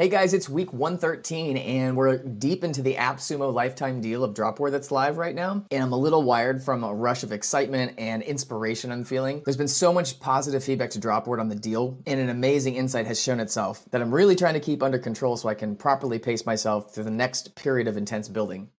Hey guys, it's week 113 and we're deep into the AppSumo lifetime deal of Dropboard that's live right now. And I'm a little wired from a rush of excitement and inspiration I'm feeling. There's been so much positive feedback to Dropboard on the deal, and an amazing insight has shown itself that I'm really trying to keep under control so I can properly pace myself through the next period of intense building.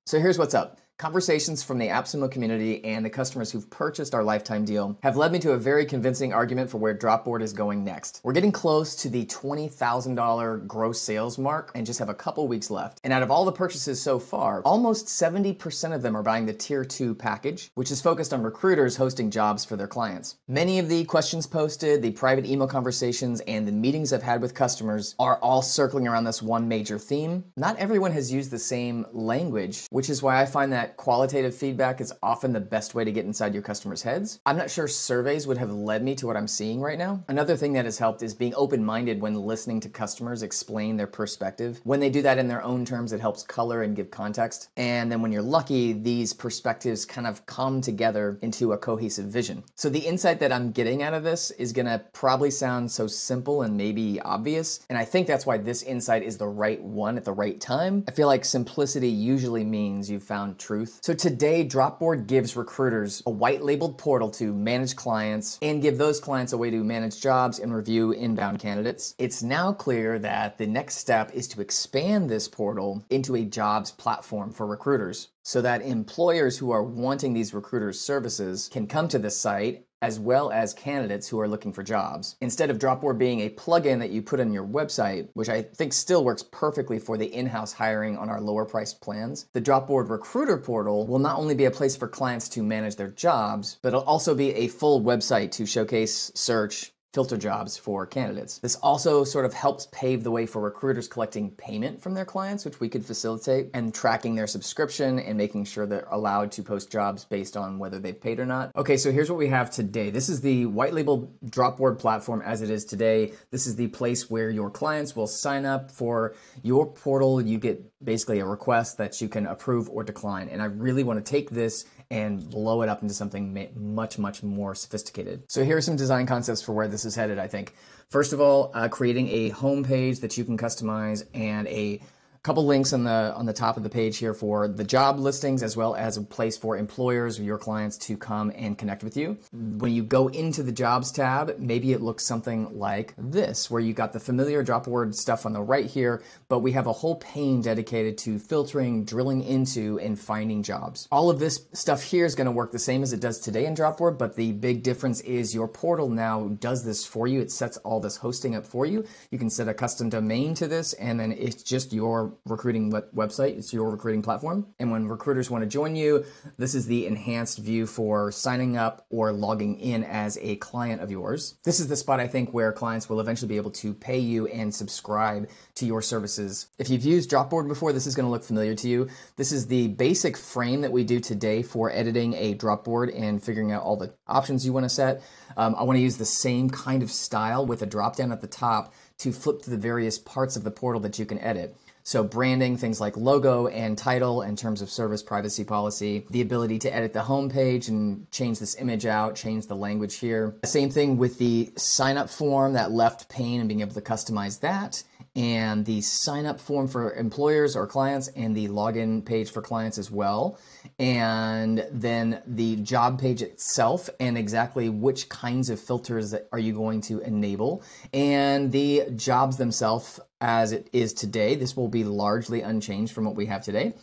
So here's what's up. Conversations from the AppSumo community and the customers who've purchased our lifetime deal have led me to a very convincing argument for where Dropboard is going next. We're getting close to the $20,000 gross sales mark and just have a couple weeks left. And out of all the purchases so far, almost 70% of them are buying the Tier 2 package, which is focused on recruiters hosting jobs for their clients. Many of the questions posted, the private email conversations, and the meetings I've had with customers are all circling around this one major theme. Not everyone has used the same language, which is why I find that qualitative feedback is often the best way to get inside your customers' heads. I'm not sure surveys would have led me to what I'm seeing right now. Another thing that has helped is being open-minded when listening to customers explain their perspective. When they do that in their own terms, it helps color and give context. And then when you're lucky, these perspectives kind of come together into a cohesive vision. So the insight that I'm getting out of this is gonna probably sound so simple and maybe obvious. And I think that's why this insight is the right one at the right time. I feel like simplicity usually means you've found truth. So today, Dropboard gives recruiters a white labeled portal to manage clients and give those clients a way to manage jobs and review inbound candidates. It's now clear that the next step is to expand this portal into a jobs platform for recruiters so that employers who are wanting these recruiters' services can come to this site, as well as candidates who are looking for jobs. Instead of Dropboard being a plugin that you put on your website, which I think still works perfectly for the in-house hiring on our lower priced plans, the Dropboard Recruiter Portal will not only be a place for clients to manage their jobs, but it'll also be a full website to showcase, search, filter jobs for candidates. This also sort of helps pave the way for recruiters collecting payment from their clients, which we could facilitate, and tracking their subscription and making sure they're allowed to post jobs based on whether they've paid or not. Okay, so here's what we have today. This is the white label Dropboard platform as it is today. This is the place where your clients will sign up for your portal. You get basically a request that you can approve or decline. And I really want to take this and blow it up into something much, much more sophisticated. So here are some design concepts for where this is headed, I think. First of all, creating a home page that you can customize and a couple links on the top of the page here for the job listings, as well as a place for employers or your clients to come and connect with you. When you go into the jobs tab, maybe it looks something like this, where you got the familiar Dropboard stuff on the right here, but we have a whole pane dedicated to filtering, drilling into, and finding jobs. All of this stuff here is going to work the same as it does today in Dropboard, but the big difference is your portal now does this for you. It sets all this hosting up for you. You can set a custom domain to this, and then it's just your recruiting website. It's your recruiting platform. And when recruiters want to join you, this is the enhanced view for signing up or logging in as a client of yours. This is the spot I think where clients will eventually be able to pay you and subscribe to your services. If you've used Dropboard before, this is going to look familiar to you. This is the basic frame that we do today for editing a Dropboard and figuring out all the options you want to set. I want to use the same kind of style with a drop down at the top to flip to the various parts of the portal that you can edit. So branding, things like logo and title in terms of service privacy policy, the ability to edit the home page and change this image out, change the language here. Same thing with the sign up form, that left pane, and being able to customize that, and the sign up form for employers or clients, and the login page for clients as well. And then the job page itself and exactly which kinds of filters that are you going to enable, and the jobs themselves as it is today. This will be largely unchanged from what we have today.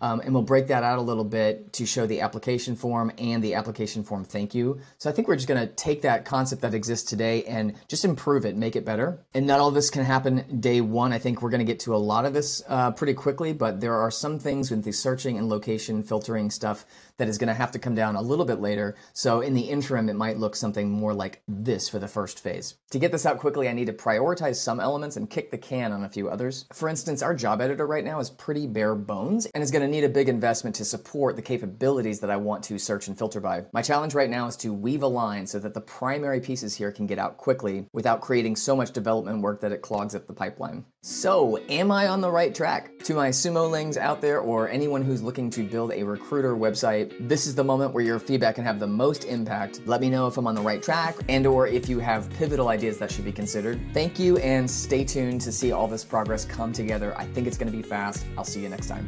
And we'll break that out a little bit to show the application form and the application form thank you. So I think we're just going to take that concept that exists today and just improve it, make it better. And not all this can happen day one. I think we're going to get to a lot of this pretty quickly, but there are some things with the searching and location filtering stuff that is going to have to come down a little bit later. So in the interim, it might look something more like this for the first phase. To get this out quickly, I need to prioritize some elements and kick the can on a few others. For instance, our job editor right now is pretty bare bones and is going going to need a big investment to support the capabilities that I want to search and filter by. My challenge right now is to weave a line so that the primary pieces here can get out quickly without creating so much development work that it clogs up the pipeline. So, am I on the right track? To my Sumolings out there or anyone who's looking to build a recruiter website, this is the moment where your feedback can have the most impact. Let me know if I'm on the right track and or if you have pivotal ideas that should be considered. Thank you and stay tuned to see all this progress come together. I think it's going to be fast. I'll see you next time.